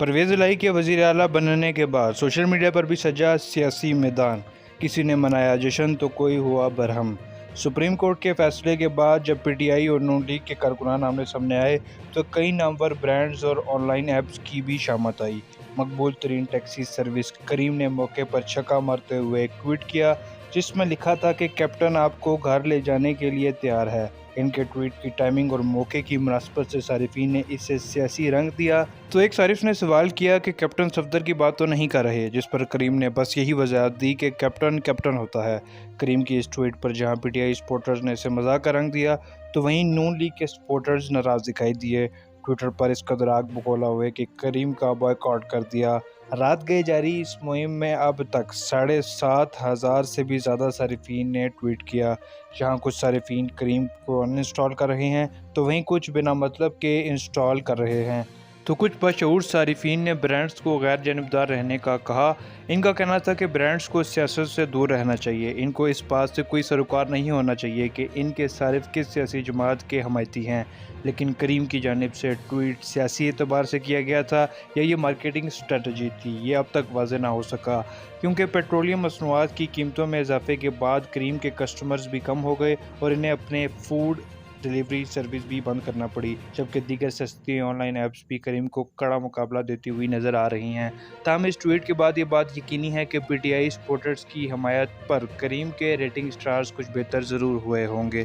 پرویز الہی کے وزیر اعلیٰ بننے کے بعد سوشل میڈیا پر بھی سجا سیاسی میدان، کسی نے منایا جشن تو کوئی ہوا برہم۔ سپریم کورٹ کے فیصلے کے بعد جب پی ٹی آئی اور نون لیگ کے کارکنان آمنے سامنے آئے تو کئی نامور برانڈز اور آن لائن ایپس کی بھی شامت آئی۔ مقبول ترین ٹیکسی سروس کریم نے موقع پر چھکا مارتے ہوئے ایک ٹویٹ کیا جس میں لکھا تھا کہ کیپٹن آپ کو گھر لے جانے کے لیے تیار ہے۔ ان کے ٹویٹ کی ٹائمنگ اور موقع کی مناسبت سے صارفین نے اسے سیاسی رنگ دیا تو ایک صارف نے سوال کیا کہ کیپٹن صفدر کی بات تو نہیں کر رہے، جس پر کریم نے بس یہی وضاحت دی کہ کیپٹن کیپٹن ہوتا ہے۔ کریم کی اس ٹویٹ پر جہاں پی ٹی آئی سپورٹرز نے اسے مذاق کا رنگ دیا تو وہیں نون لیگ کے سپورٹرز ناراض دکھائی دیے، ٹویٹر پر اس قدر آگ بگولا ہوئے کہ کریم کا بائیکاٹ کر دیا۔ رات گئے جاری اس مہم میں اب تک 7,500 سے بھی زیادہ صارفین نے ٹویٹ کیا۔ جہاں کچھ صارفین کریم کو ان انسٹال کر رہے ہیں تو وہیں کچھ بنا مطلب کے انسٹال کر رہے ہیں۔ تو کچھ باشعور صارفین نے برانڈز کو غیر جانبدار رہنے کا کہا۔ ان کا کہنا تھا کہ برانڈز کو سیاست سے دور رہنا چاہیے، ان کو اس بات سے کوئی سروکار نہیں ہونا چاہیے کہ ان کے صارف کس سیاسی جماعت کے حمایتی ہیں۔ لیکن کریم کی جانب سے ٹویٹ سیاسی اعتبار سے کیا گیا تھا یا یہ مارکیٹنگ اسٹریٹجی تھی، یہ اب تک واضح نہ ہو سکا، کیونکہ پیٹرولیم مصنوعات کی قیمتوں میں اضافے کے بعد کریم کے کسٹمرز بھی کم ہو گئے اور انہیں اپنے فوڈ ڈیلیوری سروس بھی بند کرنا پڑی، جبکہ دیگر سستی آن لائن ایپس بھی کریم کو کڑا مقابلہ دیتی ہوئی نظر آ رہی ہیں۔ تاہم اس ٹویٹ کے بعد یہ بات یقینی ہے کہ پی ٹی آئی سپورٹرز کی حمایت پر کریم کے ریٹنگ سٹارز کچھ بہتر ضرور ہوئے ہوں گے۔